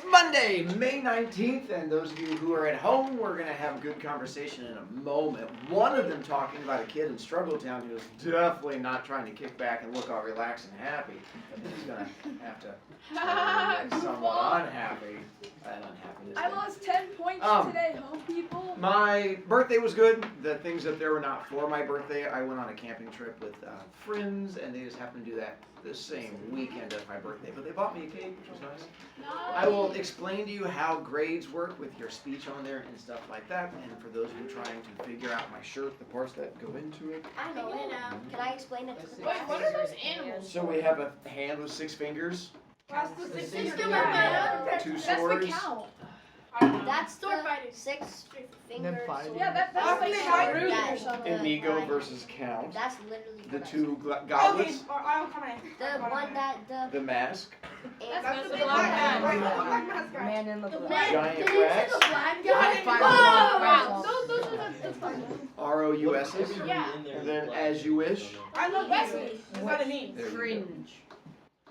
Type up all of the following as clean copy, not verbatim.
Monday, May 19th, and those of you who are at home, we're going to have a good conversation in a moment. One of them talking about a kid in Struggletown who is definitely not trying to kick back and look all relaxed and happy. He's going to have to somewhat unhappy and unhappy. I lost 10 points today, home people. My birthday was good. The things that there were not for my birthday, I went on a camping trip with friends, and they just happened to do that the same weekend as my birthday. But they bought me a cake, which was nice. I will explain to you how grades work with your speech on there and stuff like that. And for those of you trying to figure out my shirt, the parts that go into it. I know it. Can I explain it? Wait, what are those animals? So we have a hand with 6 fingers, That's the 6 fingers. 2 That's swords. the cow. That's the 6 fingers. Yeah, that's like Rudy or something. Amigo versus Count. That's literally The what I 2 goblets. said. The one that The mask. That's the black man. Man in the Giant rats. Wow. Those are the fun ones. ROUS's. Yeah. And then As You Wish. I love Wesley. What a name? There you go. Cringe.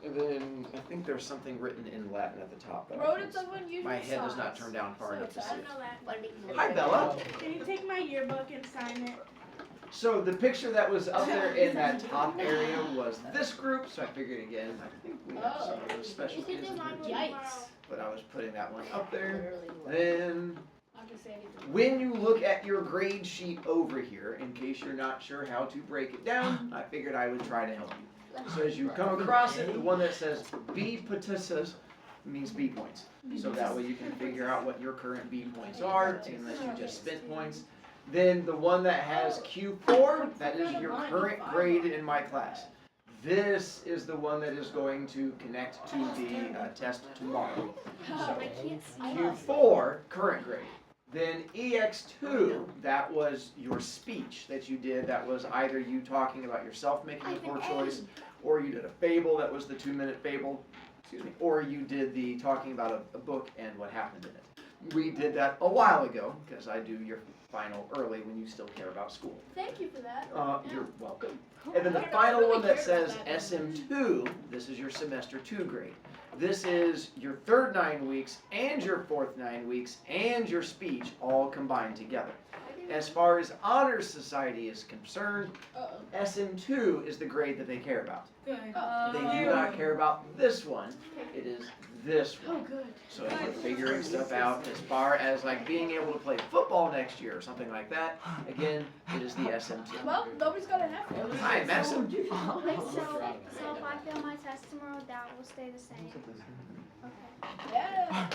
And then I think there's something written in Latin at the top. But I Rodents can't of see. unusual My head does not size. turn down far enough to see it. what it means. Hi, Bella. Can you take my yearbook and sign it? So the picture that was up there in that top area was this group. So I figured again, I think we have some of those special You can kids. do mine Yikes. tomorrow. But I was putting that one up there. Then Not gonna say anything. when you look at your grade sheet over here, in case you're not sure how to break it down, I figured I would try to help you. So as you come across it, the one that says B potissus means B points. So that way you can figure out what your current B points are, unless you just spent points. Then the one that has Q4, that is your current grade in my class. This is the one that is going to connect to the test tomorrow. So Q4, current grade. Then EX2, that was your speech that you did. That was either you talking about yourself making a poor choice, or you did a fable, that was the 2-minute fable, excuse me, or you did the talking about a book and what happened in it. We did that a while ago, because I do your final early when you still care about school. Thank you for that. You're welcome. And then the final one that says SM2, this is your semester 2 grade. This is your third 9 weeks and your fourth 9 weeks and your speech all combined together. As far as Honor Society is concerned, SM2 is the grade that they care about. Good. They do not care about this one. It is this one. Oh, good. So if you're figuring stuff out as far as like being able to play football next year or something like that, again, it is the SM2. Well, nobody's gonna have to. Hi, Madison. Wait, so if I fail my test tomorrow, that will stay the same? Okay. Yeah.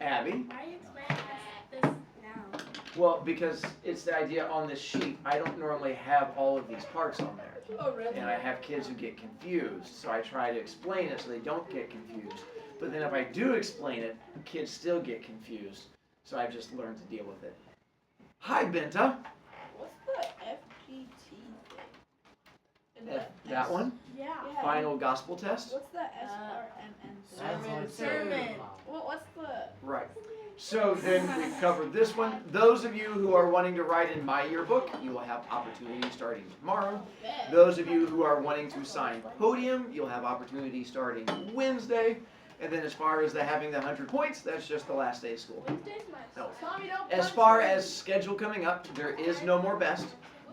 Abby. Why are you explaining this now? Well, because it's the idea on this sheet. I don't normally have all of these parts on there. Oh, really? And I have kids who get confused, so I try to explain it so they don't get confused. But then if I do explain it, kids still get confused. So I've just learned to deal with it. Hi, Benta. What's the FGT thing? That one? Yeah. Final gospel test? What's the SRMN? Sermon. What's the? Right. So then we've covered this one. Those of you who are wanting to write in my yearbook, you will have opportunity starting tomorrow. Those of you who are wanting to sign podium, you'll have opportunity starting Wednesday. And then as far as having the 100 points, that's just the last day of school. No. Tommy, don't As punch far me. as schedule coming up, there is no more best.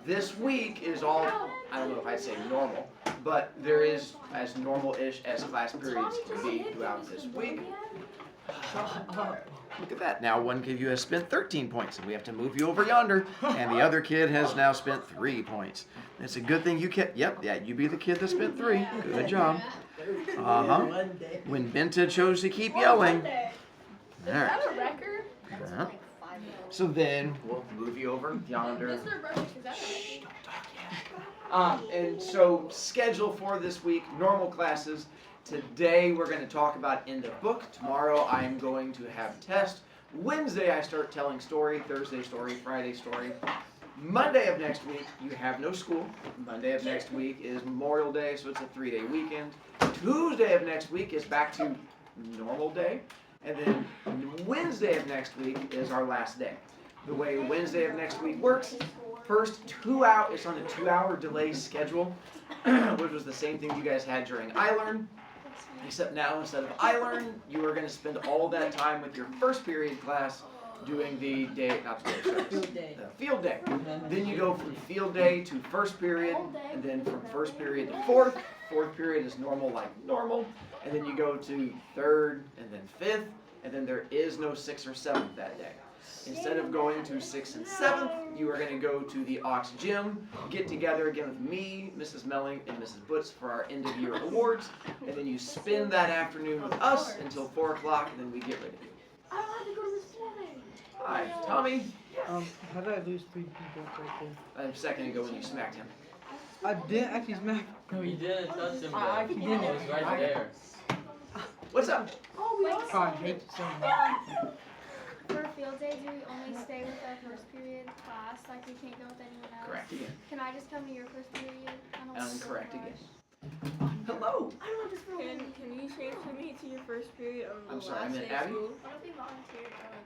This week is all, I don't know if I'd say normal, but there is as normal-ish as class periods can be throughout this week. Look at that. Now one kid you has spent 13 points, and we have to move you over yonder. And the other kid has now spent 3 points. It's a good thing you kept, yep, yeah, you be the kid that spent 3. Good job. Uh-huh. When Benta chose to keep yelling. Is All right. that a record? Uh-huh. So then we'll move you over yonder. Is there a record? Is that a Shh, record? don't talk yet. And so schedule for this week, normal classes. Today we're going to talk about end of book. Tomorrow I'm going to have test. Wednesday I start telling story. Thursday story. Friday story. Monday of next week you have no school. Monday of next week is Memorial Day, so it's a 3-day weekend. Tuesday of next week is back to normal day. And then Wednesday of next week is our last day. The way Wednesday of next week works, first 2 hours, it's on a 2-hour delay schedule, which was the same thing you guys had during iLearn. Except now, instead of I learn, you are going to spend all that time with your first period class doing the day, not the day, sorry, the field day. Then you go from field day to first period, and then from first period to fourth. Fourth period is normal like normal, and then you go to third and then fifth, and then there is no sixth or seventh that day. Instead of going to 6th and 7th, you are going to go to the Ox Gym, get together again with me, Mrs. Melling, and Mrs. Butts for our end of year awards, and then you spend that afternoon with us until 4 o'clock, and then we get rid of you. I don't have to go to this morning. Hi, Tommy. How did I lose 3 people right there? A second ago when you smacked him. I didn't actually smack. No, you didn't touch him. I It didn't. was right there. What's up? Oh, we also. God, I hate you so much. For field day, do we only stay with our first period class? Like we can't go with anyone else? Correct again. Can I just come to your first period? I don't want to Correct rush. again. Hello. I don't want this for Can you transfer me to your first period on the I'm sorry, I last meant day of Abby? school? What if we volunteer for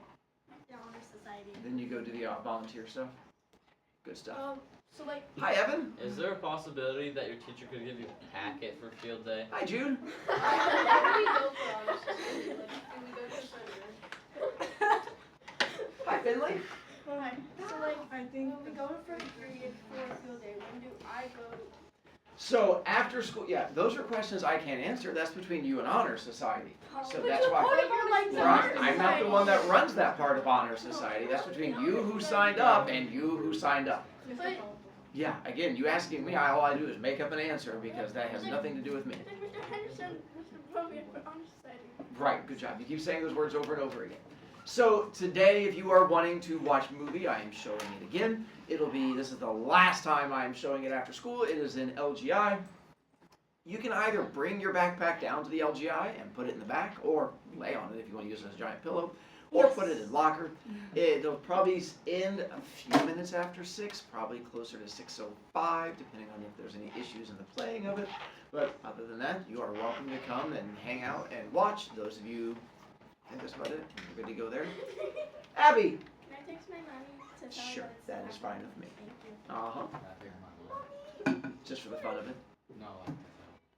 the honor society? Then you go to the volunteer stuff. Good stuff. So like, Hi, Evan. Is there a possibility that your teacher could give you a packet for field day? Hi, Jude. where do we go for honor society? Like, do we go to Sunday? Hi, Finley. Hi. So like, I think when we go to first period for field day, when do I go? So after school, yeah, those are questions I can't answer. That's between you and Honor Society. So that's why. Right, I'm not the one that runs that part of Honor Society. That's between you who signed up and you who signed up. But Yeah, again, you asking me, all I do is make up an answer because that has nothing to do with me. Mr. Henderson, Mr. Brovicast for honor society. Right, good job. You keep saying those words over and over again. So today, if you are wanting to watch a movie, I am showing it again. This is the last time I am showing it after school. It is in LGI. You can either bring your backpack down to the LGI and put it in the back, or lay on it if you want to use it as a giant pillow, or put it in locker. It'll probably end a few minutes after 6, probably closer to 6:05, depending on if there's any issues in the playing of it. But other than that, you are welcome to come and hang out and watch. Those of you, I think that's about it. We're good to go there. Abby. Can I text my mommy to tell her Sure, that that it's is fine with me. Thank you. Just for the fun of it. No.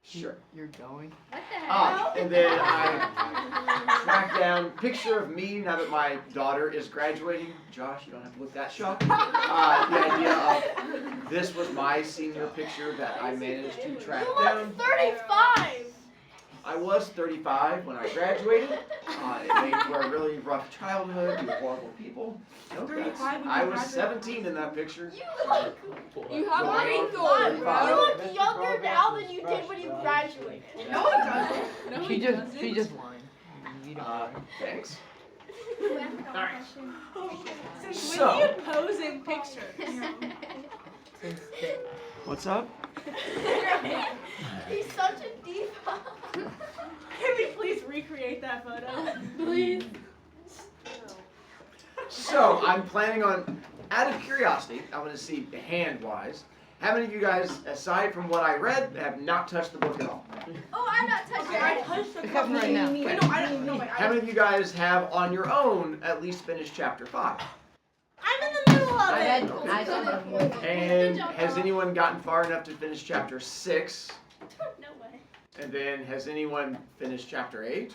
Sure. You're going? What the hell? And then I tracked down picture of me now that my daughter is graduating. Josh, you don't have to look that shocked. The idea of this was my senior picture that I managed to track down. 35! I was 35 when I graduated. It made for a really rough childhood with horrible people. No, 35 when you I was graduated? 17 in that picture. You have Well, wrinkles, I'm bro. 35. You look younger now than you did when you graduated. No, it doesn't. No, She it just doesn't. lying. You don't Thanks. Wait, I forgot my Alright. question. Since So- when do you pose in pictures? Since the- What's up? He's such a diva. Can we please recreate that photo? Please. So I'm planning on, out of curiosity, I want to see hand-wise, how many of you guys, aside from what I read, have not touched the book at all? Oh, I'm not touching I it. touched the It's happening right now. Wait, no, I don't know. How many of you guys have, on your own, at least finished chapter 5? I'm in the middle of I it. had, I had And has anyone gotten far enough to finish chapter 6? No way. And then has anyone finished chapter 8?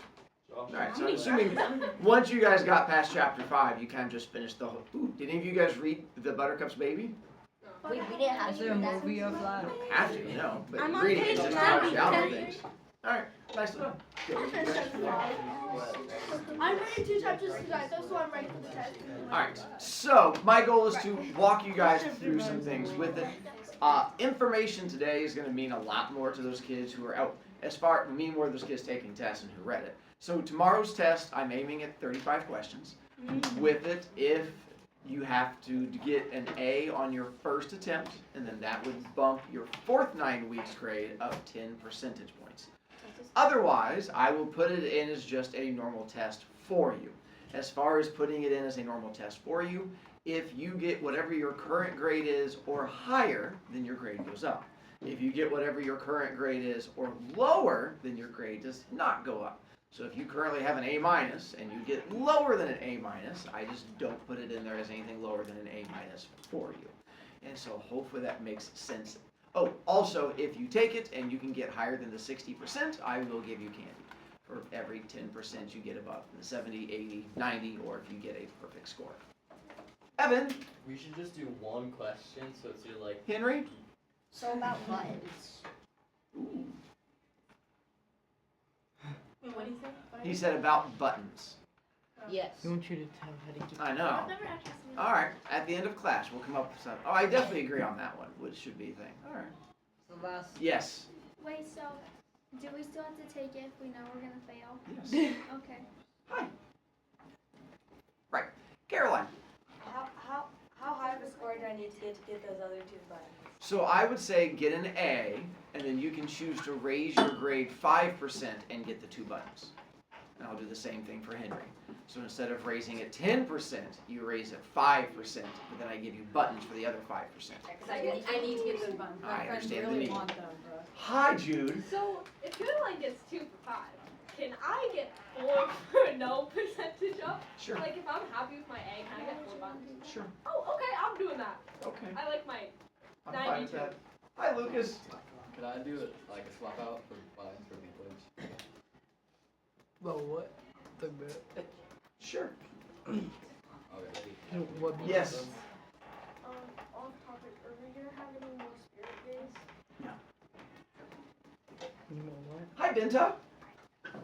Josh. Alright, so I'm assuming once you guys got past chapter 5, you kind of just finished the whole. Ooh, did any of you guys read the Buttercup's Baby? We didn't have Is to there a do that. movie of You that? don't have to, no. But I'm on reading it page just 9. helps you out with things. Alright, nice to know. I'm ready to chapters tonight, so I'm ready for the test. Alright, so my goal is to walk you guys through some things with it. Information today is going to mean a lot more to those kids who are out, mean more to those kids taking tests and who read it. So tomorrow's test, I'm aiming at 35 questions. With it, if you have to get an A on your first attempt, and then that would bump your fourth 9 weeks grade up 10 percentage points. Otherwise, I will put it in as just a normal test for you. As far as putting it in as a normal test for you, if you get whatever your current grade is or higher, then your grade goes up. If you get whatever your current grade is or lower, then your grade does not go up. So if you currently have an A minus and you get lower than an A minus, I just don't put it in there as anything lower than an A minus for you. And so hopefully that makes sense. Oh, also, if you take it and you can get higher than the 60%, I will give you candy for every 10% you get above the 70, 80, 90, or if you get a perfect score. Evan, We should just do one question, so it's either like Henry. So about buttons. Ooh. Wait, what did he say? He said about buttons. Yes. I want you to tell how to get. I know. I've never actually seen it. All right. At the end of class, we'll come up with some. Oh, I definitely agree on that one, which should be a thing. All right. So last. Yes. Wait, so do we still have to take it if we know we're gonna fail? Yes. Okay. Caroline. How high of a score do I need to get those other two buttons? So I would say get an A, and then you can choose to raise your grade 5% and get the 2 buttons. And I'll do the same thing for Henry. So instead of raising it 10%, you raise it 5%, but then I give you buttons for the other 5%. Because I need to get those buttons. I My friends understand the really need. want them, bro. Hi, Jude. So, if Caroline gets 2 for 5, can I get 4 for no percentage up? Sure. Like, if I'm happy with my A, can I get 4 buttons? Sure. Oh, okay, I'm doing that. Okay. I like my. I'm fine with 92. that. Hi, Lucas. Could I do it like a swap out for buttons for the glitch? Well, what? The bit. Sure. Okay. What? Yes. Off topic, are we gonna have any more spirit days? You know what? Hi, Benta.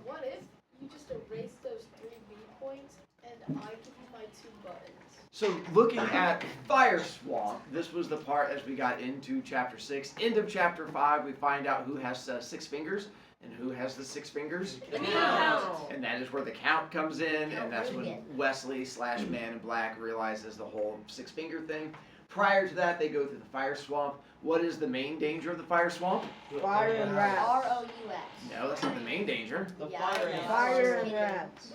What if you just erase those 3 B points and I give you my 2 buttons? So looking at Fire Swamp, this was the part as we got into chapter 6. End of chapter 5, we find out who has 6 fingers and who has the 6 fingers. And that is where the count comes in, and that's when Wesley / Man in Black realizes the whole 6-finger thing. Prior to that, they go through the Fire Swamp. What is the main danger of the Fire Swamp? Fire and rats. ROUS. No, that's not the main danger. the Yeah, fire yeah. ants. Fire and rats.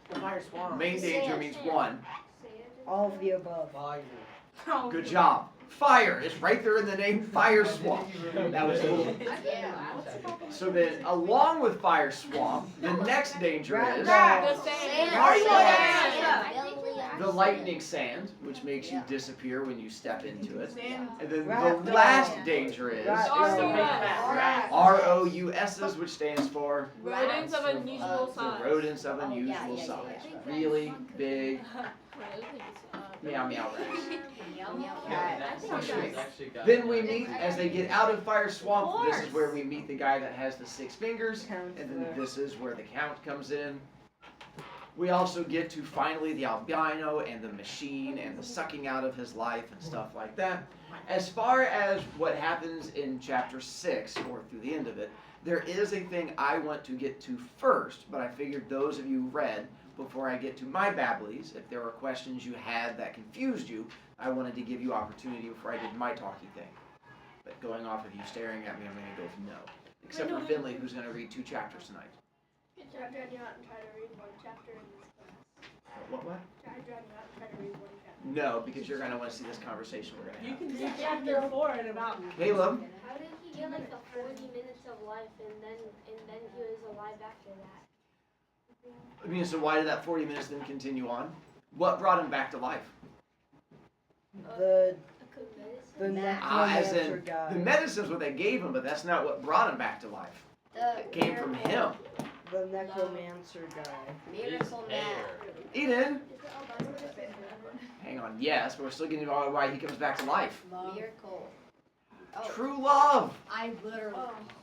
The fire swamp. Main danger means 1. All of the above. Fire. Oh, Good job. Fire is right there in the name Fire Swamp. That was cool. Yeah. So then, along with Fire Swamp, the next danger is The sand. the lightning sand, which makes you disappear when you step into it. Sand. And then Rat the dog. last danger is Rat R-O-U-S. ROUSs, which stands for Rodents of unusual the size. rodents of Oh, yeah, unusual yeah, size. yeah. Really big meow meow rats. Then we meet, as they get out of Fire Swamp, this is where we meet the guy that has the 6 fingers, and then this is where the count comes in. We also get to finally the albino and the machine and the sucking out of his life and stuff like that. As far as what happens in chapter 6, or through the end of it, there is a thing I want to get to first, but I figured those of you read, before I get to my babblies, if there were questions you had that confused you, I wanted to give you opportunity before I did my talky thing. But going off of you staring at me, I'm going to go with no. Except for Finley, who's going to read 2 chapters tonight. Try to drag you out and try to read 1 chapter in this class. What? Try to drag you out and try to read 1 chapter. No, because you're going to want to see this conversation we're going to You have. can do chapter 4 in about. Caleb? How did he get like the 40 minutes of life and then he was alive after that? I mean, so why did that 40 minutes then continue on? What brought him back to life? The Medicine? As necromancer in, guy. the medicine's what they gave him, but that's not what brought him back to life. It came from him. The necromancer guy. Miracle Air. Matt. Eden? Hang on, yes, but we're still getting to why he comes back to life. Miracle. Oh, True love! I literally.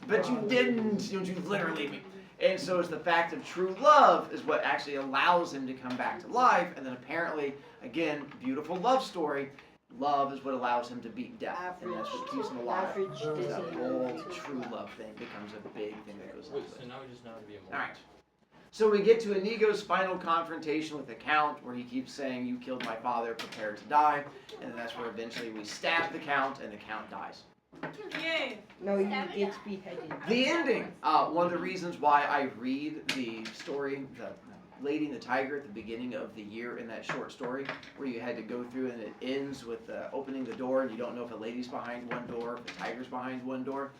But you didn't, you literally mean. And so it's the fact of true love is what actually allows him to come back to life, and then apparently, again, beautiful love story, love is what allows him to beat death, and that's what keeps him alive. Average So that Disney. whole true love thing becomes a big thing that goes on Wait, with so it. now we just know how to be a monk. Alright. So we get to Inigo's final confrontation with the Count, where he keeps saying, "You killed my father, prepare to die," and then that's where eventually we stab the Count, and the Count dies. Yay. No, he gets beheaded. The ending. One of the reasons why I read the story, the Lady and the Tiger at the beginning of the year in that short story, where you had to go through and it ends with opening the door and you don't know if a lady's behind one door, if the tiger's behind one door.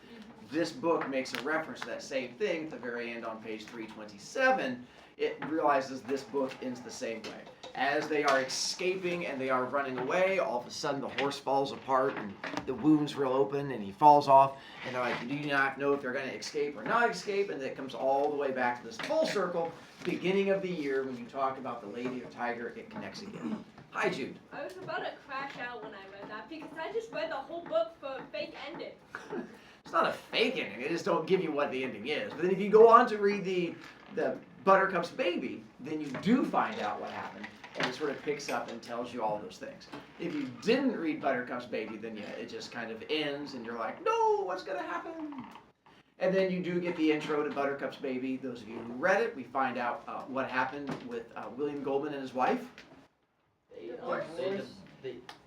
This book makes a reference to that same thing at the very end on page 327. It realizes this book ends the same way. As they are escaping and they are running away, all of a sudden the horse falls apart and the wound's real open and he falls off. And they're like, do you not know if they're going to escape or not escape? And it comes all the way back to this full circle. Beginning of the year, when you talk about the Lady of Tiger, it connects again. Hi, Jude. I was about to crash out when I read that because I just read the whole book for a fake ending. It's not a fake ending. They just don't give you what the ending is. But then if you go on to read the Buttercup's baby, then you do find out what happened. And it sort of picks up and tells you all those things. If you didn't read Buttercup's baby, then yeah, it just kind of ends and you're like, no, what's going to happen? And then you do get the intro to Buttercup's baby. Those of you who read it, we find out what happened with William Goldman and his wife.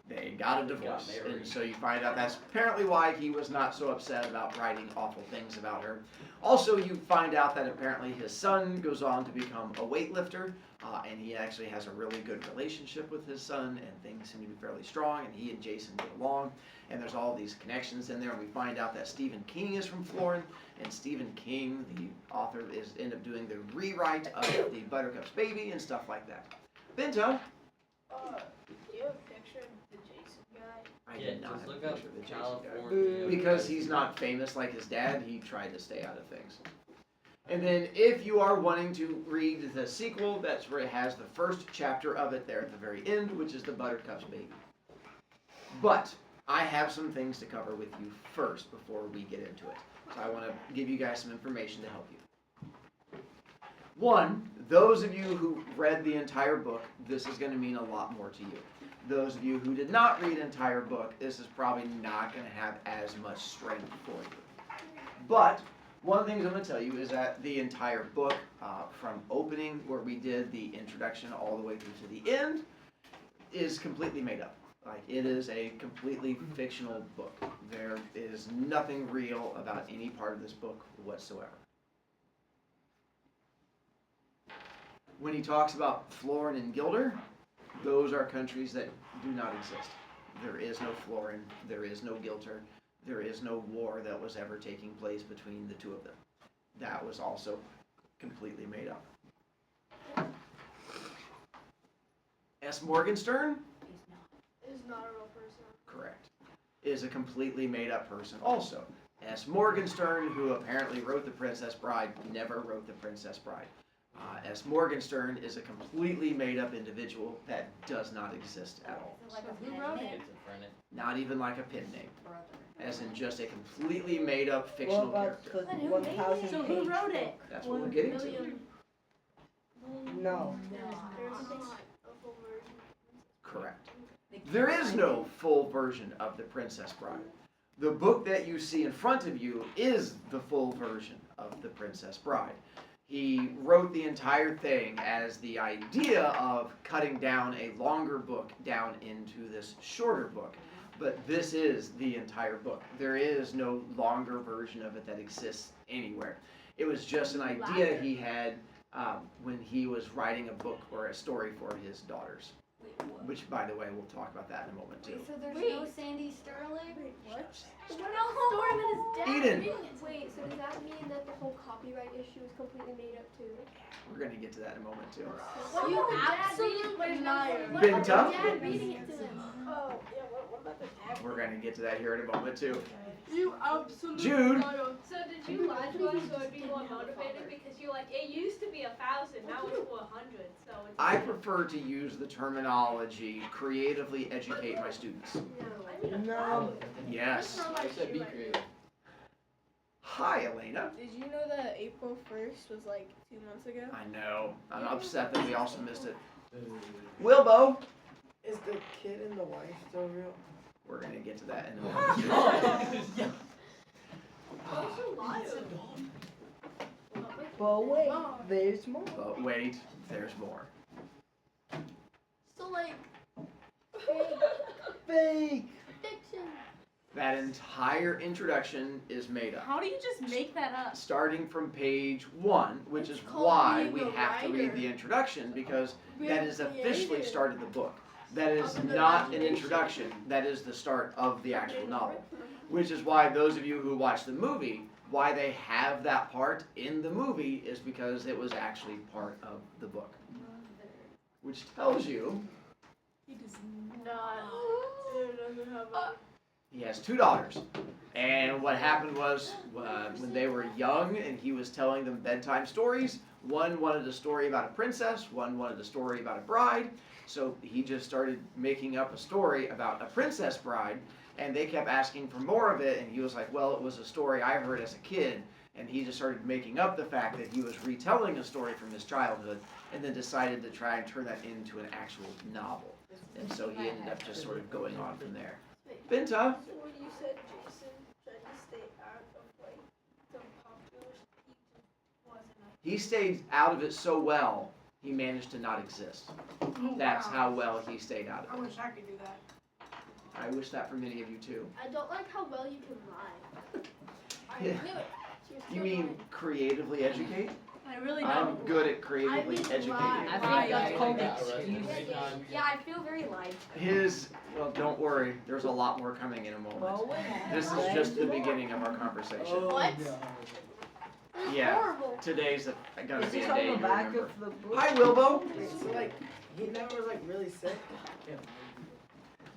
They got a divorce. And so you find out that's apparently why he was not so upset about writing awful things about her. Also, you find out that apparently his son goes on to become a weightlifter, and he actually has a really good relationship with his son, and things seem to be fairly strong, and he and Jason get along, and there's all these connections in there, and we find out that Stephen King is from Florin, and Stephen King, the author, end up doing the rewrite of the Buttercup's baby and stuff like that. Bento? Do you have a picture of the Jason guy? I Yeah, did not just have a look up picture of the Jason guy. California. Because he's not famous like his dad, he tried to stay out of things. And then if you are wanting to read the sequel, that's where it has the first chapter of it there at the very end, which is the Buttercup's baby. But I have some things to cover with you first before we get into it. So I want to give you guys some information to help you. One, those of you who read the entire book, this is going to mean a lot more to you. Those of you who did not read the entire book, this is probably not going to have as much strength for you. But one of the things I'm going to tell you is that the entire book, from opening where we did the introduction all the way through to the end, is completely made up. Like, it is a completely fictional book. There is nothing real about any part of this book whatsoever. When he talks about Florin and Gilder, those are countries that do not exist. There is no Florin, there is no Gilder, there is no war that was ever taking place between the two of them. That was also completely made up. S. Morgenstern? Is not a real person. Correct. Is a completely made up person also. S. Morgenstern, who apparently wrote The Princess Bride, never wrote The Princess Bride. S. Morgenstern is a completely made up individual that does not exist at all. So who wrote it? Schizophrenic. Not even like a pen name. As in just a completely made up fictional What about character. the 1,000 So page who wrote it? That's what we're getting to. William. No. There's not a full version. Correct. There is no full version of The Princess Bride. The book that you see in front of you is the full version of The Princess Bride. He wrote the entire thing as the idea of cutting down a longer book down into this shorter book. But this is the entire book. There is no longer version of it that exists anywhere. It was just an idea he had when he was writing a book or a story for his daughters. Which, by the way, we'll talk about that in a moment, too. So there's no Sandy Sterling? What? What else? Storm and his dad Eden. reading it. Wait, so does that mean that the whole copyright issue is completely made up too? We're going to get to that in a moment, too. What You about the dad absolute reading it? liar. What about Binta? the dad reading it to him? Oh, yeah, what about the dad? We're going to get to that here in a moment, too. You absolute Jude. liar. So did you lie to us so it'd be more motivated? Because you're like, it used to be 1,000, now it's 400, so it's... I prefer to use the terminology creatively educate my students. No. Yes. I said be creative. Hi, Elena. Did you know that April 1st was like 2 months ago? I know. I'm upset that we also missed it. Wilbo. Is the kid and the wife still real? We're going to get to that in a moment. But wait, there's more. But wait, there's more. So like, Fake. fiction. That entire introduction is made up. How do you just make that up? Starting from page 1, which is called why being we a have to read writer. the introduction, because that is officially creative. started the book. That is not an introduction, that is the start of the actual novel. Which is why those of you who watch the movie, why they have that part in the movie is because it was actually part of the book. which tells you He does not. It doesn't have a. he has two daughters. And what happened was when they were young and he was telling them bedtime stories, one wanted a story about a princess, one wanted a story about a bride. So he just started making up a story about a princess bride, and they kept asking for more of it, and he was like, well, it was a story I heard as a kid. And he just started making up the fact that he was retelling a story from his childhood, and then decided to try and turn that into an actual novel. And so he ended up just sort of going on from there. Binta? So when you said Jason tried to stay out of like some popular, he wasn't. He stayed out of it so well, he managed to not exist. That's how well he stayed out I of it. wish I could do that. I wish that for many of you too. I don't like how well you can lie. I Yeah. knew it. You mean creatively educate? I really I'm don't. good at creatively I mean, educating. lie. I think that's called Yeah, excuse. Yeah, I feel very light. Well, don't worry, there's a lot more coming in a moment. This is just the beginning of our conversation. What? Yeah, Horrible. today's gonna Is be this a on day the you back remember. of the book? Hi, Wilbo. So like, he never was like really sick.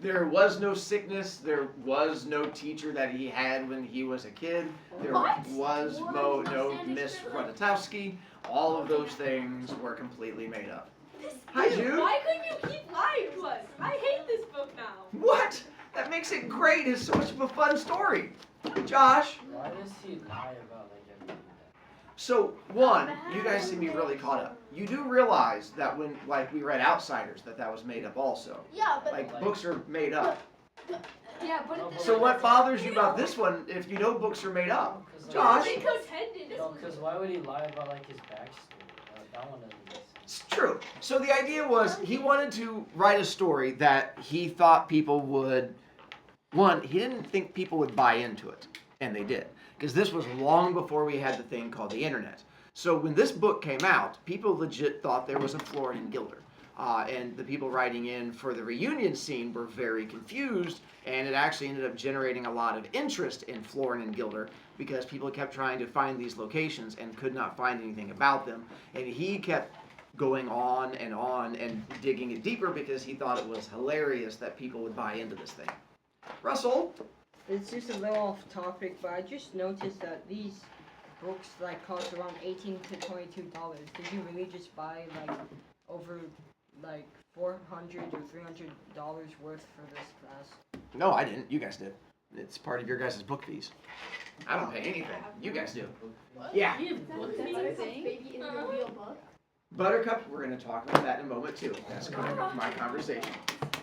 There was no sickness. There was no teacher that he had when he was a kid. There was no Miss Rudakowski. All of those things were completely made up. Hi, Jude. Why couldn't you keep lying to us? I hate this book now. What? That makes it great. It's so much of a fun story. Josh. Why does he lie about like everything? So, one, you guys seem to be really caught up. You do realize that when, like, we read Outsiders, that was made up also. Yeah, but Like, books are made up. Yeah, but So what bothers you about this one if you know books are made up? Josh? They pretended. No, because why would he lie about like his backstory? That one doesn't make sense. It's true. So the idea was he wanted to write a story that he thought people would, one, he didn't think people would buy into it, and they did. Because this was long before we had the thing called the internet. So when this book came out, people legit thought there was a Florin and Gilder. And the people writing in for the reunion scene were very confused, and it actually ended up generating a lot of interest in Florin and Gilder because people kept trying to find these locations and could not find anything about them. And he kept going on and digging it deeper because he thought it was hilarious that people would buy into this thing. Russell? It's just a little off topic, but I just noticed that these books like cost around $18 to $22. Did you really just buy like over like $400 or $300 worth for this class? No, I didn't. You guys did. It's part of your guys' book fees. I don't pay anything. You guys do. Yeah. baby in the real book. Buttercup, we're going to talk about that in a moment too. That's coming up in my conversation.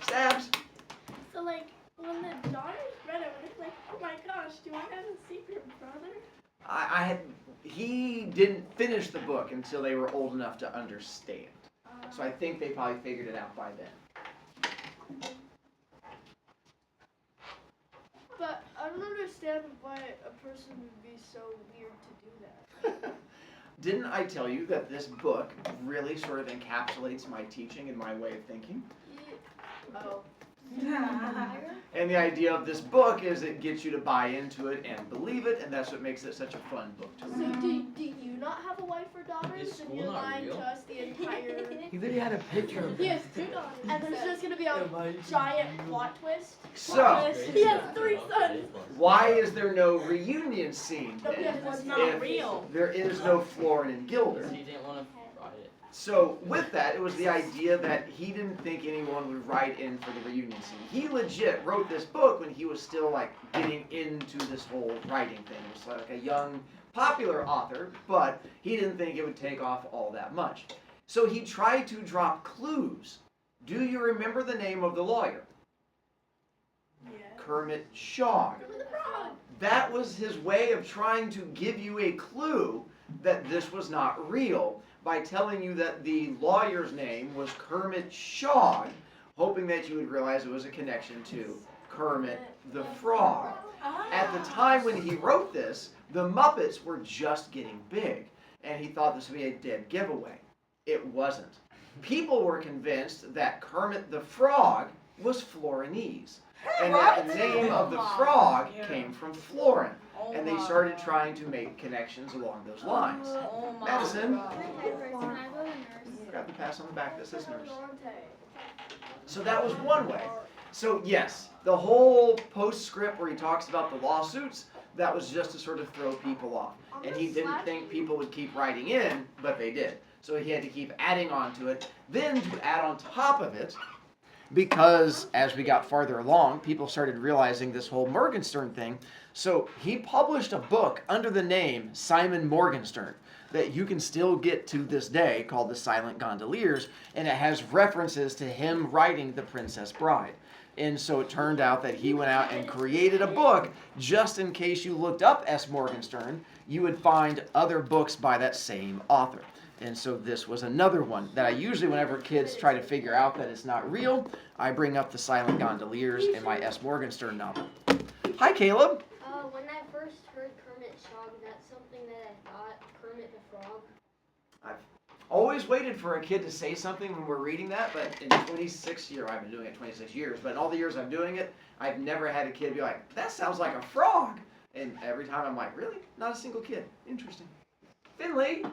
Stabs. So like when the daughters read it, it's like, oh my gosh, do I have a secret brother? He didn't finish the book until they were old enough to understand. So I think they probably figured it out by then. But I don't understand why a person would be so weird to do that. Didn't I tell you that this book really sort of encapsulates my teaching and my way of thinking? Oh. And the idea of this book is it gets you to buy into it and believe it, and that's what makes it such a fun book to read. So do you not have a wife or daughters? Is And school you're not lying real? to us the entire. He literally had a picture of He has 2 daughters. And there's just gonna be a giant plot twist. So, He has 3 sons. why is there no reunion scene No, he then? has one It's son. not If real. there is no Florin and Gilder. He didn't want to write it. So with that, it was the idea that he didn't think anyone would write in for the reunion scene. He legit wrote this book when he was still like getting into this whole writing thing. It was like a young, popular author, but he didn't think it would take off all that much. So he tried to drop clues. Do you remember the name of the lawyer? Kermit Shaw. That was his way of trying to give you a clue that this was not real by telling you that the lawyer's name was Kermit Shaw, hoping that you would realize it was a connection to Kermit the Frog. At the time when he wrote this, the Muppets were just getting big, and he thought this would be a dead giveaway. It wasn't. People were convinced that Kermit the Frog was Florinese, and that the name of the frog came from Florin. and they started trying to make connections along those lines. Madison, grab the pass on the back that says nurse. So that was one way. So yes, the whole postscript where he talks about the lawsuits, that was just to sort of throw people off. And he didn't think people would keep writing in, but they did. So he had to keep adding on to it. Then to add on top of it, because as we got farther along, people started realizing this whole Morgenstern thing. So he published a book under the name Simon Morgenstern that you can still get to this day called The Silent Gondoliers, and it has references to him writing The Princess Bride. And so it turned out that he went out and created a book just in case you looked up S. Morgenstern, you would find other books by that same author. And so this was another one that I usually, whenever kids try to figure out that it's not real, I bring up The Silent Gondoliers and my S. Morgenstern novel. Hi, Caleb. When I first heard Kermit Frog, that's something that I thought, Kermit the Frog. I've always waited for a kid to say something when we're reading that, but in 26 years, I've been doing it 26 years, but in all the years I'm doing it, I've never had a kid be like, that sounds like a frog. And every time I'm like, really? Not a single kid. Interesting. Finley.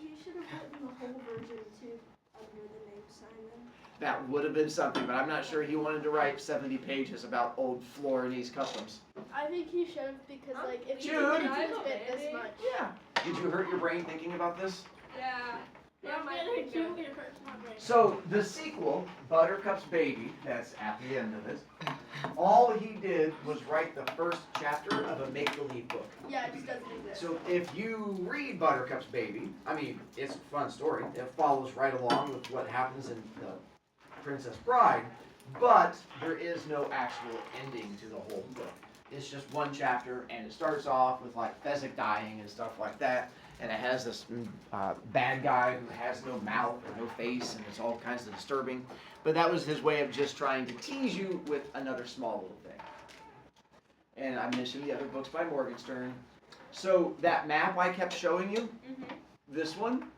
You should have written the whole version too under the name Simon. That would have been something, but I'm not sure he wanted to write 70 pages about old Florinese customs. I think he should have because like if you Jude. didn't fit this much. Yeah. Did you hurt your brain thinking about this? Yeah. Yeah, my finger. It hurts my brain. So the sequel, Buttercup's Baby, that's at the end of it, all he did was write the first chapter of a make-believe book. Yeah, it just doesn't exist. So if you read Buttercup's Baby, I mean, it's a fun story. It follows right along with what happens in The Princess Bride, but there is no actual ending to the whole book. It's just one chapter, and it starts off with like Fezzik dying and stuff like that, and it has this bad guy who has no mouth or no face, and it's all kinds of disturbing. But that was his way of just trying to tease you with another small little thing. And I mentioned the other books by Morgenstern. So that map I kept showing you, this one,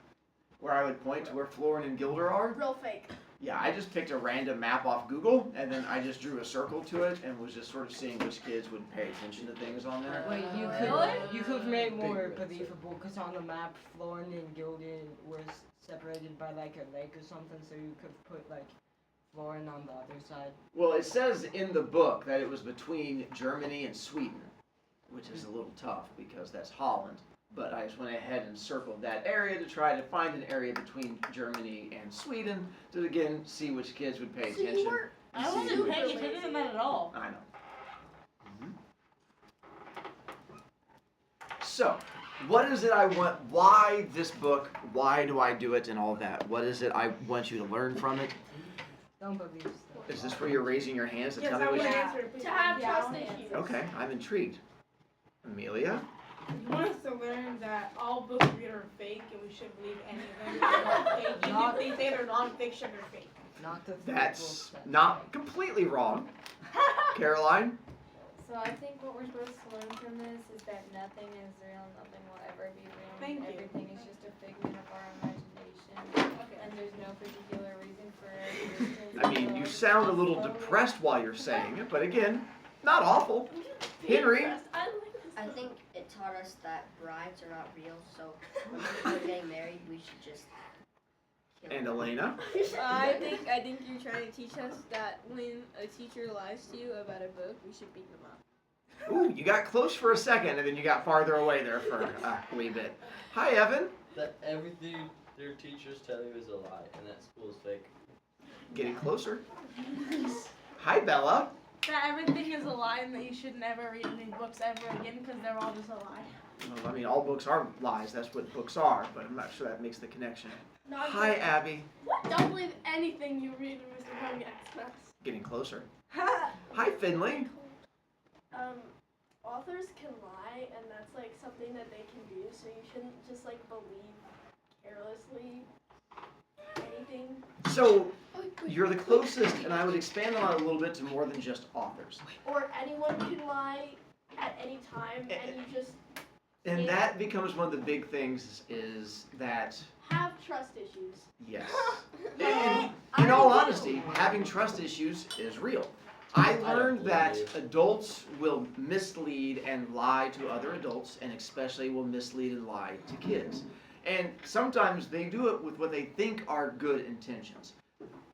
where I would point to where Florin and Gilder are. Real fake. Yeah, I just picked a random map off Google, and then I just drew a circle to it, and was just sort of seeing which kids would pay attention to things on there. Wait, you could make more believable because on the map, Florin and Gildan were separated by like a lake or something, so you could put like Florin on the other side. Well, it says in the book that it was between Germany and Sweden, which is a little tough because that's Holland. But I just went ahead and circled that area to try to find an area between Germany and Sweden to again see which kids would pay attention. I wasn't paying attention to that at all. I know. So, what is it I want? Why this book? Why do I do it and all that? What is it I want you to learn from it? Don't believe stuff. Is this where you're raising your hands to Yes, tell me I what would you... answer. To have trust issues. Okay, I'm intrigued. Amelia? You want us to learn that all books we read are fake and we shouldn't believe any of them because they're fake. Even if they say they're non-fiction, they're fake. Not the That's not completely wrong. Caroline? So I think what we're supposed to learn from this is that nothing is real, nothing will ever be real. Thank you. Everything is just a figment of our imagination. And there's no particular reason for existence. I mean, you sound a little depressed while you're saying it, but again, not awful. Henry? I think it taught us that brides are not real, so when people are getting married, we should just kill And them. Elena? I think you're trying to teach us that when a teacher lies to you about a book, we should beat them up. Ooh, you got close for a second, and then you got farther away there for a wee bit. Hi, Evan. That everything their teachers tell you is a lie, and that school is fake. Getting closer. Hi, Bella. That everything is a lie and that you should never read any books ever again because they're all just a lie. Well, I mean, all books are lies. That's what books are, but I'm not sure that makes the connection. Hi, Abby. Don't believe anything you read in Mr. Brovicast class. Getting closer. Hi, Finley. Authors can lie, and that's like something that they can do. So you shouldn't just like believe carelessly anything. So, you're the closest, and I would expand on it a little bit to more than just authors. Or anyone can lie at any time, and you just And that becomes one of the big things is that, have trust issues. yes. And in all honesty, having trust issues is real. I I don't learned that believe you. adults will mislead and lie to other adults, and especially will mislead and lie to kids. And sometimes they do it with what they think are good intentions.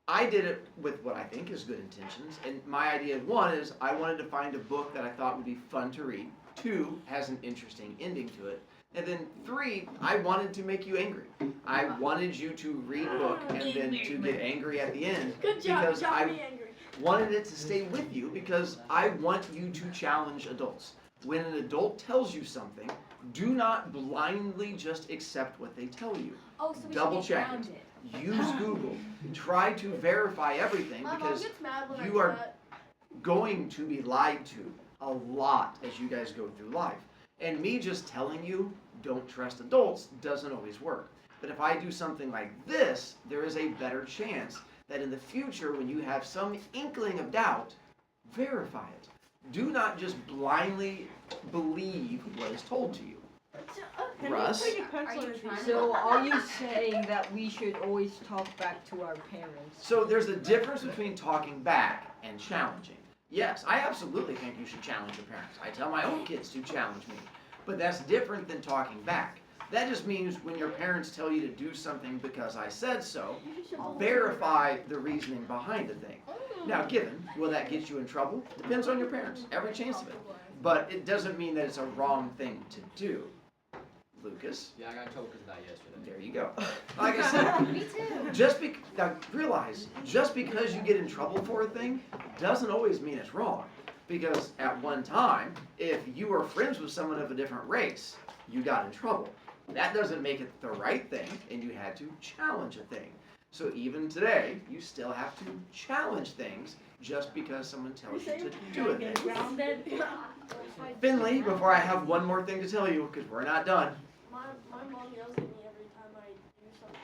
I did it with what I think is good intentions, and my idea, one, is I wanted to find a book that I thought would be fun to read. Two, has an interesting ending to it. And then three, I wanted to make you angry. I wanted you to read a book and then to get angry at the end. Good job, Because got I me angry. wanted it to stay with you because I want you to challenge adults. When an adult tells you something, do not blindly just accept what they tell you. Oh, so we Double should get check around it. it. Use Google. Try to verify everything My mom because gets mad when I you do are that. going to be lied to a lot as you guys go through life. And me just telling you don't trust adults doesn't always work. But if I do something like this, there is a better chance that in the future, when you have some inkling of doubt, verify it. Do not just blindly believe what is told to you. Russ? So are you saying that we should always talk back to our parents? So there's a difference between talking back and challenging. Yes, I absolutely think you should challenge your parents. I tell my own kids to challenge me. But that's different than talking back. That just means when your parents tell you to do something because I said so, verify the reasoning behind the thing. Now, given, will that get you in trouble? Depends on your parents, every chance of it. But it doesn't mean that it's a wrong thing to do. Lucas? Yeah, I got in trouble because of that yesterday. There you go. Like I said, Me too. now realize, just because you get in trouble for a thing doesn't always mean it's wrong. Because at one time, if you were friends with someone of a different race, you got in trouble. That doesn't make it the right thing, and you had to challenge a thing. So even today, you still have to challenge things just because someone tells you to do a thing. Finley, before I have one more thing to tell you, because we're not done. My mom yells at me every time I do something.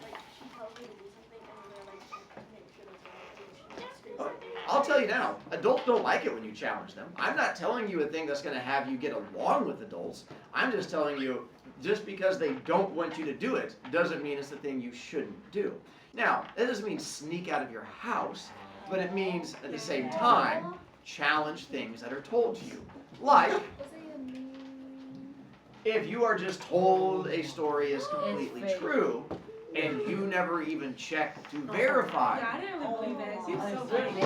Like, she tells me to do something and then I make sure to do it. She screams at me. I'll tell you now, adults don't like it when you challenge them. I'm not telling you a thing that's going to have you get along with adults. I'm just telling you, just because they don't want you to do it, doesn't mean it's the thing you shouldn't do. Now, that doesn't mean sneak out of your house, but it means, at the same time, challenge things that are told to you. Like, if you are just told a story is completely true, and you never even check to verify. Yeah, I didn't really believe that. It seems so funny.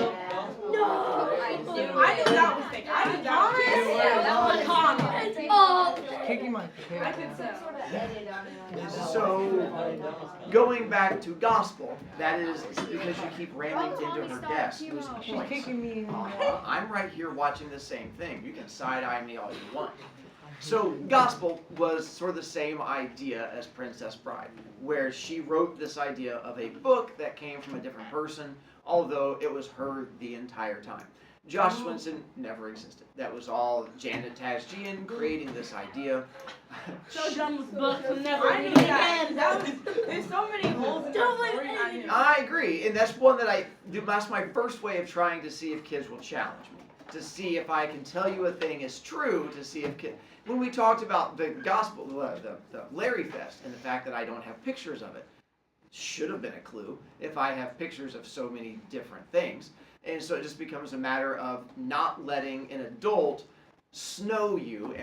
No! I knew that was fake. I knew that was fake. Yes. That was Oh! Kicking my I could tell. So, going back to gospel, that is because you keep ramming into her desk, losing points. kicking me. I'm right here watching the same thing. You can side-eye me all you want. So, gospel was sort of the same idea as Princess Bride, where she wrote this idea of a book that came from a different person, although it was her the entire time. Josh Swinson never existed. That was all Janet Tajgian creating this idea. So done with books and never I knew that. There's so many holes in the story. I agree, and that's one that that's my first way of trying to see if kids will challenge me. To see if I can tell you a thing is true, to see if kids... When we talked about the gospel, the Larry Fest, and the fact that I don't have pictures of it, should have been a clue if I have pictures of so many different things. And so it just becomes a matter of not letting an adult snow you